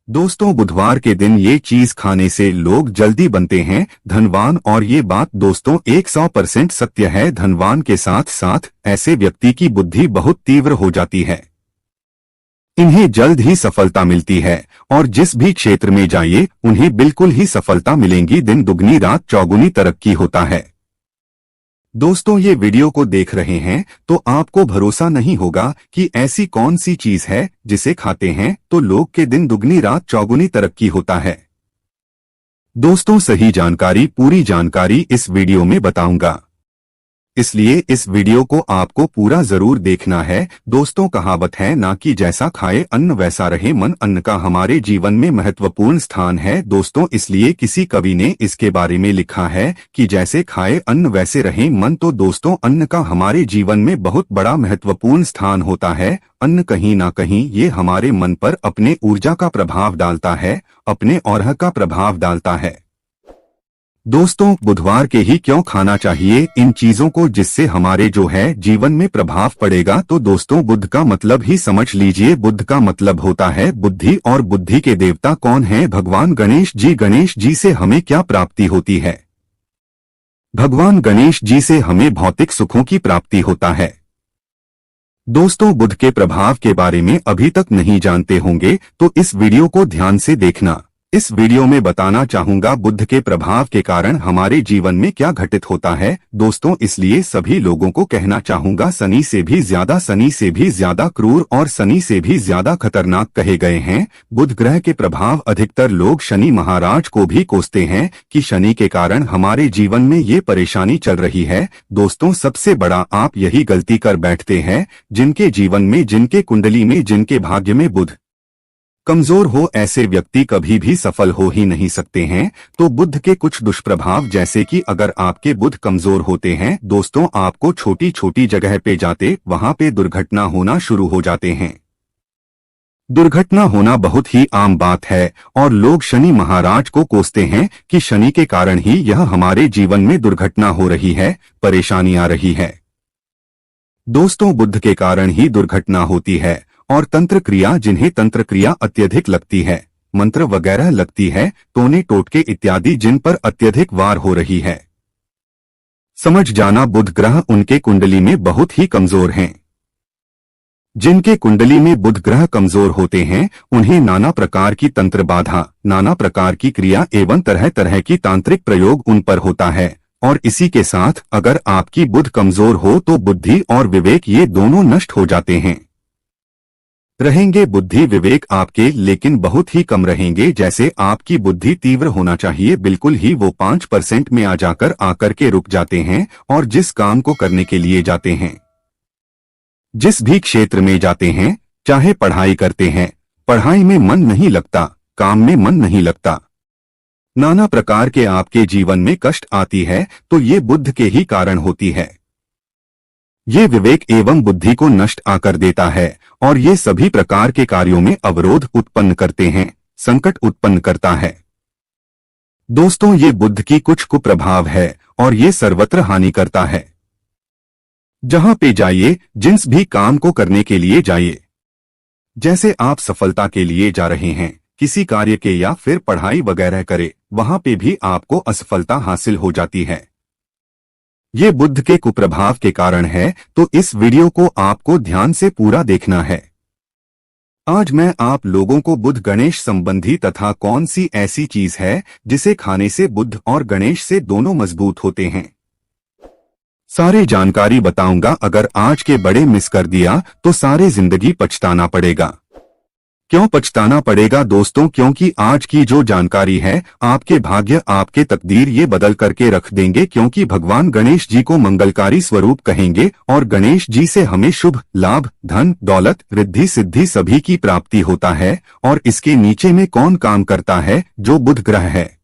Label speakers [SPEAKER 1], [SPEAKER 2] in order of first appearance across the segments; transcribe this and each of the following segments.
[SPEAKER 1] दोस्तों, बुधवार के दिन ये चीज खाने से लोग जल्दी बनते हैं धनवान। और ये बात दोस्तों 100% सत्य है। धनवान के साथ साथ ऐसे व्यक्ति की बुद्धि बहुत तीव्र हो जाती है। इन्हें जल्द ही सफलता मिलती है और जिस भी क्षेत्र में जाइए उन्हें बिल्कुल ही सफलता मिलेंगी। दिन दुगनी रात चौगुनी तरक्की होता है। दोस्तों, ये वीडियो को देख रहे हैं तो आपको भरोसा नहीं होगा कि ऐसी कौन सी चीज है जिसे खाते हैं तो लोग के दिन दुगनी रात चौगुनी तरक्की होता है। दोस्तों, सही जानकारी, पूरी जानकारी इस वीडियो में बताऊंगा, इसलिए इस वीडियो को आपको पूरा जरूर देखना है। दोस्तों, कहावत है ना कि जैसा खाए अन्न वैसा रहे मन। अन्न का हमारे जीवन में महत्वपूर्ण स्थान है दोस्तों। इसलिए किसी कवि ने इसके बारे में लिखा है कि जैसे खाए अन्न वैसे रहे मन। तो दोस्तों, अन्न का हमारे जीवन में बहुत बड़ा महत्वपूर्ण स्थान होता है। अन्न कहीं ना कहीं ये हमारे मन पर अपने ऊर्जा का प्रभाव डालता है, अपने औरह का प्रभाव डालता है। दोस्तों, बुधवार के ही क्यों खाना चाहिए इन चीजों को जिससे हमारे जो है जीवन में प्रभाव पड़ेगा। तो दोस्तों, बुध का मतलब ही समझ लीजिए। बुध का मतलब होता है बुद्धि। और बुद्धि के देवता कौन है? भगवान गणेश जी। गणेश जी से हमें क्या प्राप्ति होती है? भगवान गणेश जी से हमें भौतिक सुखों की प्राप्ति होता है। दोस्तों, बुध के प्रभाव के बारे में अभी तक नहीं जानते होंगे तो इस वीडियो को ध्यान से देखना। इस वीडियो में बताना चाहूंगा बुध के प्रभाव के कारण हमारे जीवन में क्या घटित होता है। दोस्तों, इसलिए सभी लोगों को कहना चाहूंगा, शनि से भी ज्यादा क्रूर और शनि से भी ज्यादा खतरनाक कहे गए हैं बुध ग्रह के प्रभाव। अधिकतर लोग शनि महाराज को भी कोसते हैं कि शनि के कारण हमारे जीवन में ये परेशानी चल रही है। दोस्तों, सबसे बड़ा आप यही गलती कर बैठते हैं जिनके जीवन में, जिनके कुंडली में, जिनके भाग्य में बुध कमजोर हो, ऐसे व्यक्ति कभी भी सफल हो ही नहीं सकते हैं। तो बुध के कुछ दुष्प्रभाव, जैसे कि अगर आपके बुध कमजोर होते हैं दोस्तों, आपको छोटी छोटी जगह पे जाते वहां पे दुर्घटना होना शुरू हो जाते हैं। दुर्घटना होना बहुत ही आम बात है और लोग शनि महाराज को कोसते हैं कि शनि के कारण ही यह हमारे जीवन में दुर्घटना हो रही है, परेशानी आ रही है। दोस्तों, बुध के कारण ही दुर्घटना होती है। और तंत्र क्रिया, जिन्हें तंत्र क्रिया अत्यधिक लगती है, मंत्र वगैरह लगती है, टोने टोटके इत्यादि जिन पर अत्यधिक वार हो रही है, समझ जाना बुध ग्रह उनके कुंडली में बहुत ही कमजोर हैं। जिनके कुंडली में बुध ग्रह कमजोर होते हैं उन्हें नाना प्रकार की तंत्र बाधा, नाना प्रकार की क्रिया एवं तरह तरह की तांत्रिक प्रयोग उन पर होता है। और इसी के साथ अगर आपकी बुध कमजोर हो तो बुद्धि और विवेक ये दोनों नष्ट हो जाते हैं। रहेंगे बुद्धि विवेक आपके, लेकिन बहुत ही कम रहेंगे। जैसे आपकी बुद्धि तीव्र होना चाहिए, बिल्कुल ही वो 5% में आकर के रुक जाते हैं। और जिस काम को करने के लिए जाते हैं, जिस भी क्षेत्र में जाते हैं, चाहे पढ़ाई करते हैं, पढ़ाई में मन नहीं लगता, काम में मन नहीं लगता, नाना प्रकार के आपके जीवन में कष्ट आती है, तो ये बुध के ही कारण होती है। ये विवेक एवं बुद्धि को नष्ट आकर देता है और ये सभी प्रकार के कार्यों में अवरोध उत्पन्न करते हैं, संकट उत्पन्न करता है। दोस्तों, ये बुध की कुछ कुप्रभाव है और ये सर्वत्र हानि करता है। जहां पे जाइए, जिस भी काम को करने के लिए जाइए, जैसे आप सफलता के लिए जा रहे हैं किसी कार्य के या फिर पढ़ाई वगैरह करे, वहां पे भी आपको असफलता हासिल हो जाती है। ये बुध के कुप्रभाव के कारण है। तो इस वीडियो को आपको ध्यान से पूरा देखना है। आज मैं आप लोगों को बुध गणेश संबंधी तथा कौन सी ऐसी चीज है जिसे खाने से बुध और गणेश से दोनों मजबूत होते हैं, सारी जानकारी बताऊंगा। अगर आज के बड़े मिस कर दिया तो सारे जिंदगी पछताना पड़ेगा। क्यों पछताना पड़ेगा दोस्तों? क्योंकि आज की जो जानकारी है आपके भाग्य, आपके तकदीर ये बदल करके रख देंगे। क्योंकि भगवान गणेश जी को मंगलकारी स्वरूप कहेंगे और गणेश जी से हमें शुभ लाभ, धन दौलत, रिद्धि सिद्धि सभी की प्राप्ति होता है। और इसके नीचे में कौन काम करता है? जो बुध ग्रह है,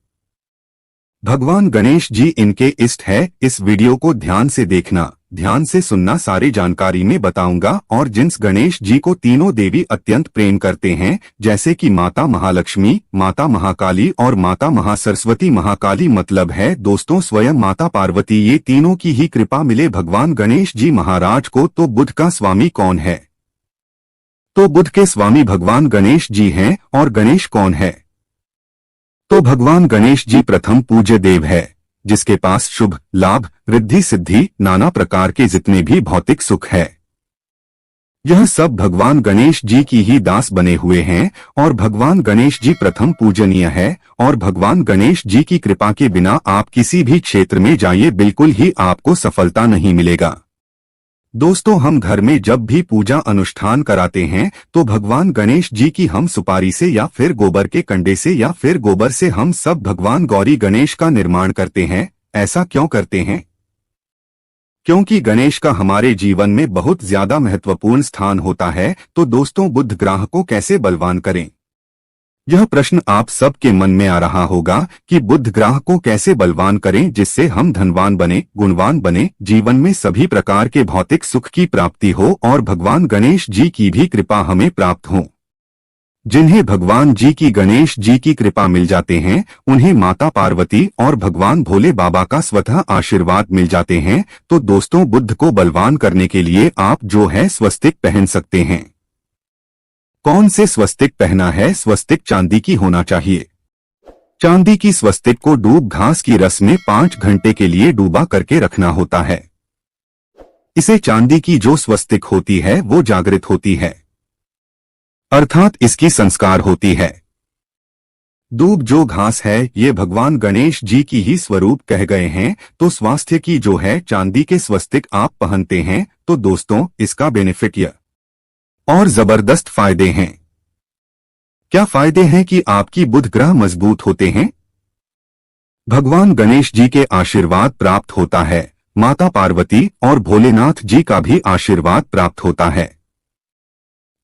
[SPEAKER 1] भगवान गणेश जी इनके इष्ट है। इस वीडियो को ध्यान से देखना, ध्यान से सुनना, सारी जानकारी में बताऊंगा। और जिस गणेश जी को तीनों देवी अत्यंत प्रेम करते हैं, जैसे कि माता महालक्ष्मी, माता महाकाली और माता महासरस्वती। महाकाली मतलब है दोस्तों स्वयं माता पार्वती, ये तीनों की ही कृपा मिले भगवान गणेश जी महाराज को। तो बुध का स्वामी कौन है? तो बुध के स्वामी भगवान गणेश जी हैं, और गणेश कौन है? तो भगवान गणेश जी प्रथम पूज्य देव है, जिसके पास शुभ लाभ रिद्धि सिद्धि नाना प्रकार के जितने भी भौतिक सुख है, यह सब भगवान गणेश जी की ही दास बने हुए हैं। और भगवान गणेश जी प्रथम पूजनीय है, और भगवान गणेश जी की कृपा के बिना आप किसी भी क्षेत्र में जाइए, बिल्कुल ही आपको सफलता नहीं मिलेगा। दोस्तों, हम घर में जब भी पूजा अनुष्ठान कराते हैं तो भगवान गणेश जी की हम सुपारी से या फिर गोबर के कंडे से या फिर गोबर से हम सब भगवान गौरी गणेश का निर्माण करते हैं। ऐसा क्यों करते हैं? क्योंकि गणेश का हमारे जीवन में बहुत ज्यादा महत्वपूर्ण स्थान होता है। तो दोस्तों, बुध ग्रह को कैसे बलवान करें? यह प्रश्न आप सबके मन में आ रहा होगा कि बुध ग्रह को कैसे बलवान करें जिससे हम धनवान बने, गुणवान बने, जीवन में सभी प्रकार के भौतिक सुख की प्राप्ति हो और भगवान गणेश जी की भी कृपा हमें प्राप्त हो। जिन्हें भगवान जी की गणेश जी की कृपा मिल जाते हैं, उन्हें माता पार्वती और भगवान भोले बाबा का स्वतः आशीर्वाद मिल जाते हैं। तो दोस्तों, बुध को बलवान करने के लिए आप जो है स्वस्तिक पहन सकते हैं। कौन से स्वस्तिक पहना है? स्वस्तिक चांदी की होना चाहिए। चांदी की स्वस्तिक को दूब घास की रस में 5 घंटे के लिए डूबा करके रखना होता है। इसे चांदी की जो स्वस्तिक होती है वो जागृत होती है, अर्थात इसकी संस्कार होती है। दूब जो घास है ये भगवान गणेश जी की ही स्वरूप कह गए हैं। तो स्वास्थ्य की जो है चांदी के स्वस्तिक आप पहनते हैं तो दोस्तों, इसका बेनिफिट यह और जबरदस्त फायदे हैं। क्या फायदे हैं? कि आपकी बुध ग्रह मजबूत होते हैं, भगवान गणेश जी के आशीर्वाद प्राप्त होता है, माता पार्वती और भोलेनाथ जी का भी आशीर्वाद प्राप्त होता है।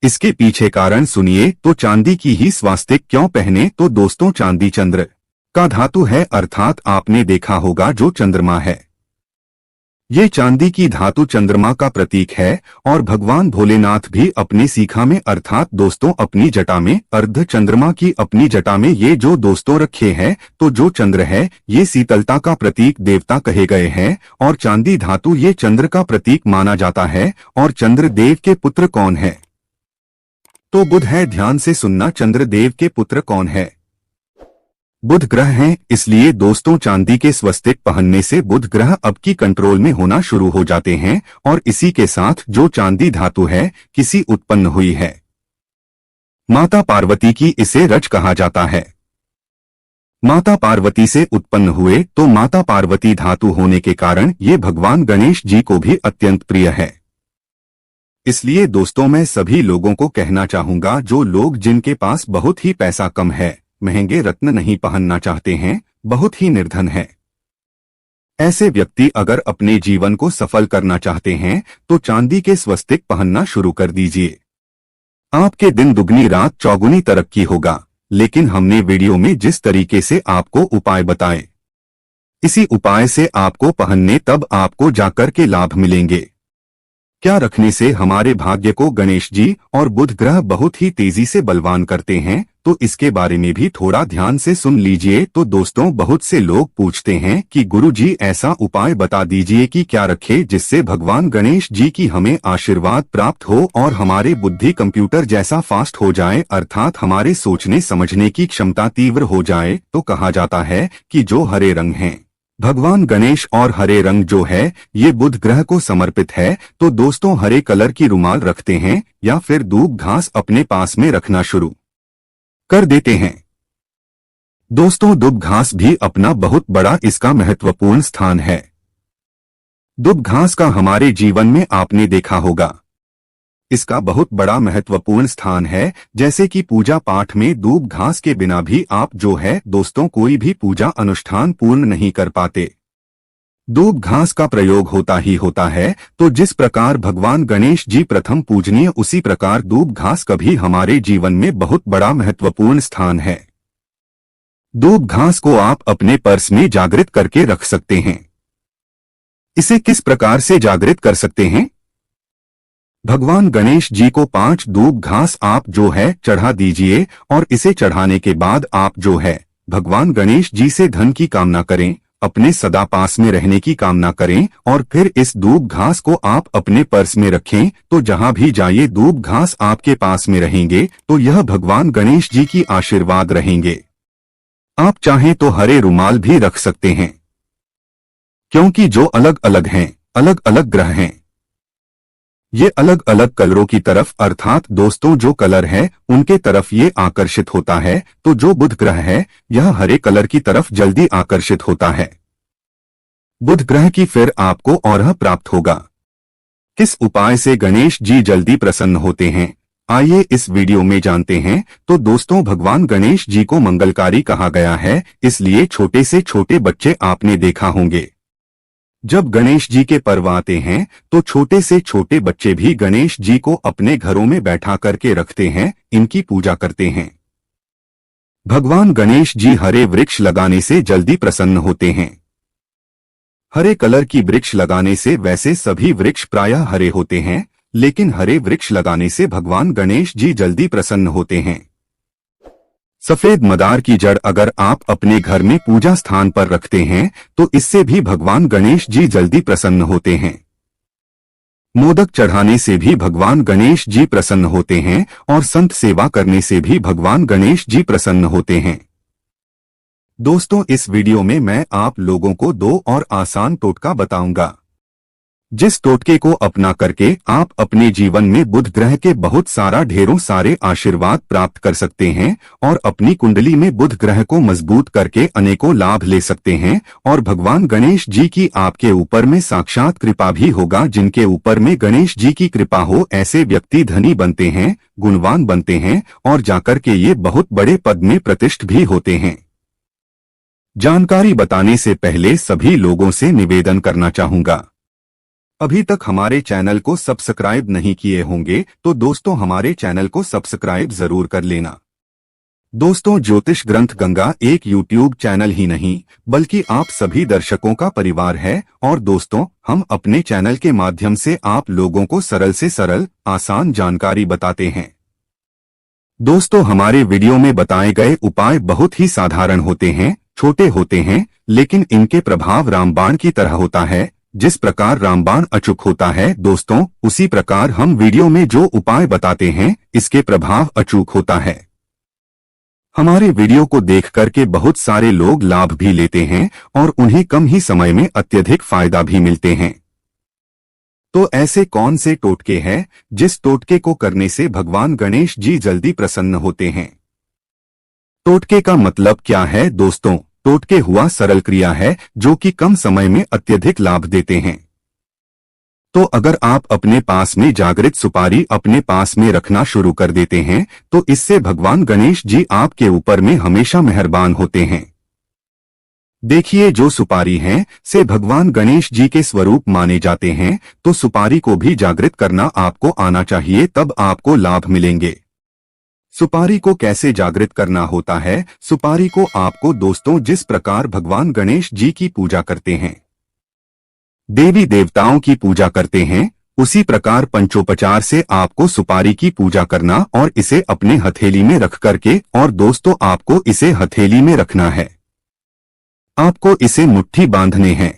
[SPEAKER 1] इसके पीछे कारण सुनिए। तो चांदी की ही स्वास्तिक क्यों पहने? तो दोस्तों, चांदी चंद्र का धातु है, अर्थात आपने देखा होगा जो चंद्रमा है, ये चांदी की धातु चंद्रमा का प्रतीक है। और भगवान भोलेनाथ भी अपनी सीखा में, अर्थात दोस्तों अपनी जटा में, अर्ध चंद्रमा की अपनी जटा में ये जो दोस्तों रखे हैं, तो जो चंद्र है ये शीतलता का प्रतीक देवता कहे गए हैं, और चांदी धातु ये चंद्र का प्रतीक माना जाता है। और चंद्रदेव के पुत्र कौन है? तो बुध है। ध्यान से सुनना, चंद्रदेव के पुत्र कौन है? बुध ग्रह हैं। इसलिए दोस्तों, चांदी के स्वस्तिक पहनने से बुध ग्रह अब की कंट्रोल में होना शुरू हो जाते हैं। और इसी के साथ जो चांदी धातु है किसी उत्पन्न हुई है, माता पार्वती की इसे रज कहा जाता है। माता पार्वती से उत्पन्न हुए तो माता पार्वती धातु होने के कारण ये भगवान गणेश जी को भी अत्यंत प्रिय है। इसलिए दोस्तों, मैं सभी लोगों को कहना चाहूंगा, जो लोग जिनके पास बहुत ही पैसा कम है, महंगे रत्न नहीं पहनना चाहते हैं, बहुत ही निर्धन है, ऐसे व्यक्ति अगर अपने जीवन को सफल करना चाहते हैं तो चांदी के स्वस्तिक पहनना शुरू कर दीजिए। आपके दिन दुगनी रात चौगुनी तरक्की होगा। लेकिन हमने वीडियो में जिस तरीके से आपको उपाय बताए, इसी उपाय से आपको पहनने तब आपको जाकर के लाभ मिलेंगे। क्या रखने से हमारे भाग्य को गणेश जी और बुध ग्रह बहुत ही तेजी से बलवान करते हैं, तो इसके बारे में भी थोड़ा ध्यान से सुन लीजिए। तो दोस्तों, बहुत से लोग पूछते हैं कि गुरुजी ऐसा उपाय बता दीजिए कि क्या रखे जिससे भगवान गणेश जी की हमें आशीर्वाद प्राप्त हो और हमारे बुद्धि कंप्यूटर जैसा फास्ट हो जाए, अर्थात हमारे सोचने समझने की क्षमता तीव्र हो जाए। तो कहा जाता है कि जो हरे रंग हैं, भगवान गणेश और हरे रंग जो है ये बुध ग्रह को समर्पित है। तो दोस्तों, हरे कलर की रुमाल रखते हैं या फिर दूब घास अपने पास में रखना शुरू कर देते हैं। दोस्तों, दूब घास भी अपना बहुत बड़ा इसका महत्वपूर्ण स्थान है। दूब घास का हमारे जीवन में आपने देखा होगा, इसका बहुत बड़ा महत्वपूर्ण स्थान है। जैसे कि पूजा पाठ में दूब घास के बिना भी आप जो है दोस्तों कोई भी पूजा अनुष्ठान पूर्ण नहीं कर पाते। दूब घास का प्रयोग होता ही होता है। तो जिस प्रकार भगवान गणेश जी प्रथम पूजनीय, उसी प्रकार दूब घास का भी हमारे जीवन में बहुत बड़ा महत्वपूर्ण स्थान है। दूब घास को आप अपने पर्स में जागृत करके रख सकते हैं। इसे किस प्रकार से जागृत कर सकते हैं? भगवान गणेश जी को 5 दूब घास आप जो है चढ़ा दीजिए, और इसे चढ़ाने के बाद आप जो है भगवान गणेश जी से धन की कामना करें, अपने सदा पास में रहने की कामना करें और फिर इस दूब घास को आप अपने पर्स में रखें, तो जहां भी जाइए दूब घास आपके पास में रहेंगे, तो यह भगवान गणेश जी की आशीर्वाद रहेंगे। आप चाहें तो हरे रुमाल भी रख सकते हैं, क्योंकि जो अलग अलग हैं, अलग अलग ग्रह हैं, ये अलग अलग कलरों की तरफ अर्थात दोस्तों जो कलर है उनके तरफ ये आकर्षित होता है। तो जो बुध ग्रह है यह हरे कलर की तरफ जल्दी आकर्षित होता है। बुध ग्रह की फिर आपको और प्राप्त होगा। किस उपाय से गणेश जी जल्दी प्रसन्न होते हैं, आइए इस वीडियो में जानते हैं। तो दोस्तों भगवान गणेश जी को मंगलकारी कहा गया है, इसलिए छोटे से छोटे बच्चे आपने देखा होंगे। जब गणेश जी के पर्व आते हैं तो छोटे से छोटे बच्चे भी गणेश जी को अपने घरों में बैठा करके रखते हैं, इनकी पूजा करते हैं। भगवान गणेश जी हरे वृक्ष लगाने से जल्दी प्रसन्न होते हैं। हरे कलर की वृक्ष लगाने से वैसे सभी वृक्ष प्रायः हरे होते हैं, लेकिन हरे वृक्ष लगाने से भगवान गणेश जी जल्दी प्रसन्न होते हैं। सफेद मदार की जड़ अगर आप अपने घर में पूजा स्थान पर रखते हैं तो इससे भी भगवान गणेश जी जल्दी प्रसन्न होते हैं। मोदक चढ़ाने से भी भगवान गणेश जी प्रसन्न होते हैं और संत सेवा करने से भी भगवान गणेश जी प्रसन्न होते हैं। दोस्तों इस वीडियो में मैं आप लोगों को 2 और आसान टोटका बताऊंगा, जिस टोटके को अपना करके आप अपने जीवन में बुध ग्रह के बहुत सारा ढेरों सारे आशीर्वाद प्राप्त कर सकते हैं और अपनी कुंडली में बुध ग्रह को मजबूत करके अनेकों लाभ ले सकते हैं। और भगवान गणेश जी की आपके ऊपर में साक्षात कृपा भी होगा। जिनके ऊपर में गणेश जी की कृपा हो ऐसे व्यक्ति धनी बनते हैं, गुणवान बनते हैं और जाकर के ये बहुत बड़े पद में प्रतिष्ठित भी होते हैं। जानकारी बताने से पहले सभी लोगों से निवेदन करना चाहूंगा, अभी तक हमारे चैनल को सब्सक्राइब नहीं किए होंगे तो दोस्तों हमारे चैनल को सब्सक्राइब जरूर कर लेना। दोस्तों ज्योतिष ग्रंथ गंगा एक यूट्यूब चैनल ही नहीं बल्कि आप सभी दर्शकों का परिवार है और दोस्तों हम अपने चैनल के माध्यम से आप लोगों को सरल से सरल आसान जानकारी बताते हैं। दोस्तों हमारे वीडियो में बताए गए उपाय बहुत ही साधारण होते हैं, छोटे होते हैं, लेकिन इनके प्रभाव रामबाण की तरह होता है। जिस प्रकार रामबाण अचूक होता है दोस्तों, उसी प्रकार हम वीडियो में जो उपाय बताते हैं इसके प्रभाव अचूक होता है। हमारे वीडियो को देख करके बहुत सारे लोग लाभ भी लेते हैं और उन्हें कम ही समय में अत्यधिक फायदा भी मिलते हैं। तो ऐसे कौन से टोटके हैं जिस टोटके को करने से भगवान गणेश जी जल्दी प्रसन्न होते हैं? टोटके का मतलब क्या है दोस्तों? टोटके हुआ सरल क्रिया है जो कि कम समय में अत्यधिक लाभ देते हैं। तो अगर आप अपने पास में जागृत सुपारी अपने पास में रखना शुरू कर देते हैं तो इससे भगवान गणेश जी आपके ऊपर में हमेशा मेहरबान होते हैं। देखिए जो सुपारी हैं से भगवान गणेश जी के स्वरूप माने जाते हैं, तो सुपारी को भी जागृत करना आपको आना चाहिए, तब आपको लाभ मिलेंगे। सुपारी को कैसे जागृत करना होता है? सुपारी को आपको दोस्तों जिस प्रकार भगवान गणेश जी की पूजा करते हैं, देवी देवताओं की पूजा करते हैं, उसी प्रकार पंचोपचार से आपको सुपारी की पूजा करना और इसे अपने हथेली में रख करके, और दोस्तों आपको इसे हथेली में रखना है। आपको इसे मुट्ठी बांधने हैं।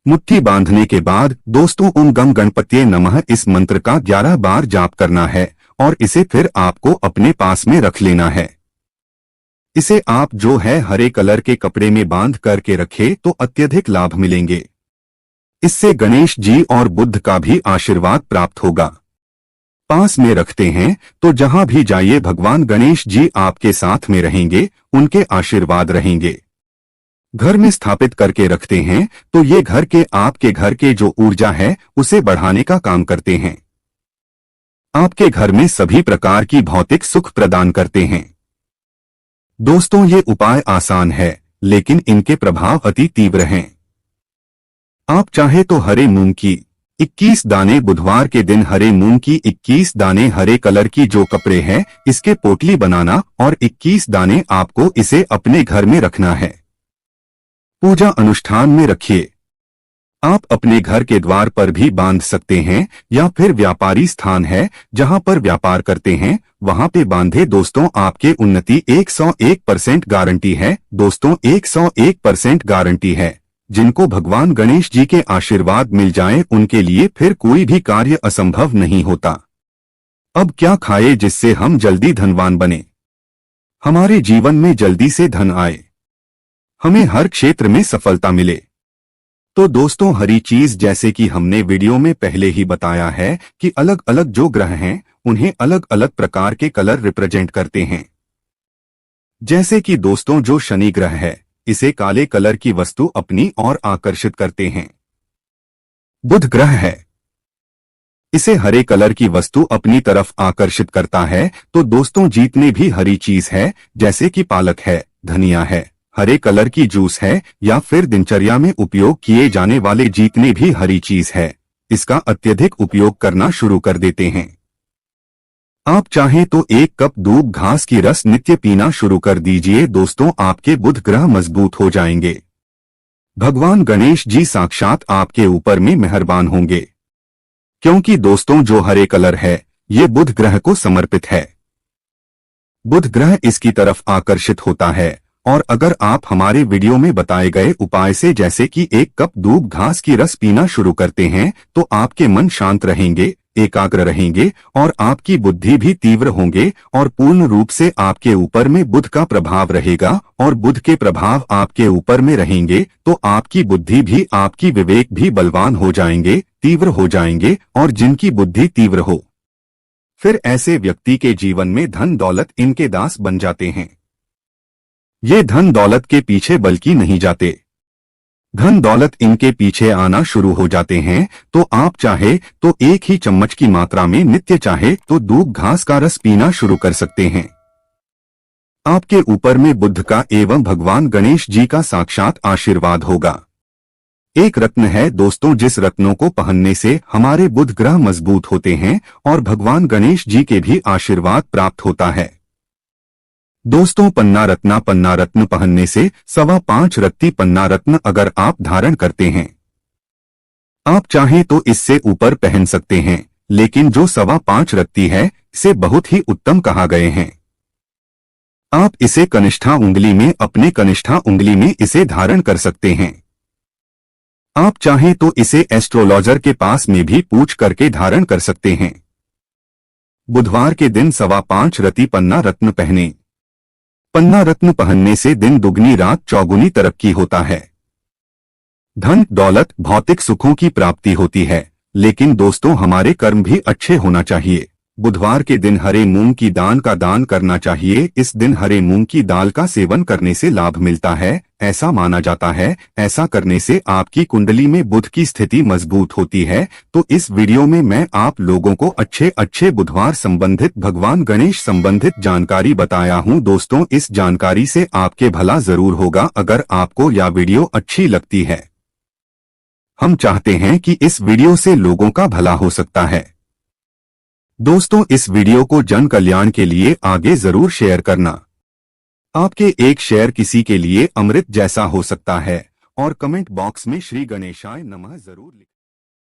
[SPEAKER 1] मुट्ठी बांधने के बाद दोस्तों ओम गम गणपतये नमः इस मंत्र का 11 बार जाप करना है और इसे फिर आपको अपने पास में रख लेना है। इसे आप जो है हरे कलर के कपड़े में बांध करके रखे तो अत्यधिक लाभ मिलेंगे। इससे गणेश जी और बुद्ध का भी आशीर्वाद प्राप्त होगा। पास में रखते हैं तो जहां भी जाइए भगवान गणेश जी आपके साथ में रहेंगे, उनके आशीर्वाद रहेंगे। घर में स्थापित करके रखते हैं तो ये घर के आपके घर के जो ऊर्जा है उसे बढ़ाने का काम करते हैं। आपके घर में सभी प्रकार की भौतिक सुख प्रदान करते हैं। दोस्तों ये उपाय आसान है लेकिन इनके प्रभाव अति तीव्र हैं। आप चाहे तो हरे मूंग की 21 दाने, बुधवार के दिन हरे मूंग की 21 दाने हरे कलर की जो कपड़े हैं इसके पोटली बनाना और 21 दाने आपको इसे अपने घर में रखना है। पूजा अनुष्ठान में रखिए। आप अपने घर के द्वार पर भी बांध सकते हैं या फिर व्यापारी स्थान है जहां पर व्यापार करते हैं वहां पे बांधे। दोस्तों आपके उन्नति 101% गारंटी है। दोस्तों 101% गारंटी है। जिनको भगवान गणेश जी के आशीर्वाद मिल जाए उनके लिए फिर कोई भी कार्य असंभव नहीं होता। अब क्या खाए जिससे हम जल्दी धनवान बने, हमारे जीवन में जल्दी से धन आए, हमें हर क्षेत्र में सफलता मिले? तो दोस्तों हरी चीज, जैसे कि हमने वीडियो में पहले ही बताया है कि अलग अलग जो ग्रह हैं उन्हें अलग अलग प्रकार के कलर रिप्रेजेंट करते हैं। जैसे कि दोस्तों जो शनि ग्रह है इसे काले कलर की वस्तु अपनी ओर आकर्षित करते हैं। बुध ग्रह है, इसे हरे कलर की वस्तु अपनी तरफ आकर्षित करता है। तो दोस्तों जितने भी हरी चीज है जैसे कि पालक है, धनिया है, हरे कलर की जूस है या फिर दिनचर्या में उपयोग किए जाने वाले जितने भी हरी चीज है इसका अत्यधिक उपयोग करना शुरू कर देते हैं। आप चाहें तो 1 कप दूब घास की रस नित्य पीना शुरू कर दीजिए। दोस्तों आपके बुध ग्रह मजबूत हो जाएंगे। भगवान गणेश जी साक्षात आपके ऊपर में मेहरबान होंगे, क्योंकि दोस्तों जो हरे कलर है ये बुध ग्रह को समर्पित है। बुध ग्रह इसकी तरफ आकर्षित होता है और अगर आप हमारे वीडियो में बताए गए उपाय से जैसे कि 1 कप दूब घास की रस पीना शुरू करते हैं तो आपके मन शांत रहेंगे, एकाग्र रहेंगे और आपकी बुद्धि भी तीव्र होंगे और पूर्ण रूप से आपके ऊपर में बुध का प्रभाव रहेगा। और बुध के प्रभाव आपके ऊपर में रहेंगे तो आपकी बुद्धि भी, आपकी विवेक भी बलवान हो जाएंगे, तीव्र हो जाएंगे। और जिनकी बुद्धि तीव्र हो फिर ऐसे व्यक्ति के जीवन में धन दौलत इनके दास बन जाते हैं। ये धन दौलत के पीछे बल्कि नहीं जाते, धन दौलत इनके पीछे आना शुरू हो जाते हैं। तो आप चाहे तो 1 ही चम्मच की मात्रा में नित्य चाहे तो दूब घास का रस पीना शुरू कर सकते हैं। आपके ऊपर में बुध का एवं भगवान गणेश जी का साक्षात आशीर्वाद होगा। एक रत्न है दोस्तों जिस रत्नों को पहनने से हमारे बुध ग्रह मजबूत होते हैं और भगवान गणेश जी के भी आशीर्वाद प्राप्त होता है। दोस्तों पन्ना रत्न पहनने से 5.25 रत्ती पन्ना रत्न अगर आप धारण करते हैं, आप चाहें तो इससे ऊपर पहन सकते हैं, लेकिन जो 5.25 रत्ती है इसे बहुत ही उत्तम कहा गए हैं। आप इसे कनिष्ठा उंगली में, अपने कनिष्ठा उंगली में इसे धारण कर सकते हैं। आप चाहें तो इसे एस्ट्रोलॉजर के पास में भी पूछ करके धारण कर सकते हैं। बुधवार के दिन 5.25 रत्ती पन्ना रत्न पहने। पन्ना रत्न पहनने से दिन दुगनी रात चौगुनी तरक्की होता है। धन दौलत भौतिक सुखों की प्राप्ति होती है, लेकिन दोस्तों हमारे कर्म भी अच्छे होना चाहिए। बुधवार के दिन हरे मूंग की दाल का दान करना चाहिए। इस दिन हरे मूंग की दाल का सेवन करने से लाभ मिलता है, ऐसा माना जाता है। ऐसा करने से आपकी कुंडली में बुध की स्थिति मजबूत होती है। तो इस वीडियो में मैं आप लोगों को अच्छे बुधवार संबंधित, भगवान गणेश संबंधित जानकारी बताया हूं। दोस्तों इस जानकारी से आपके भला जरूर होगा। अगर आपको यह वीडियो अच्छी लगती है, हम चाहते हैं कि इस वीडियो से लोगों का भला हो सकता है। दोस्तों इस वीडियो को जन कल्याण के लिए आगे जरूर शेयर करना। आपके एक शेयर किसी के लिए अमृत जैसा हो सकता है। और कमेंट बॉक्स में श्री गणेशाय नमः जरूर लिखें।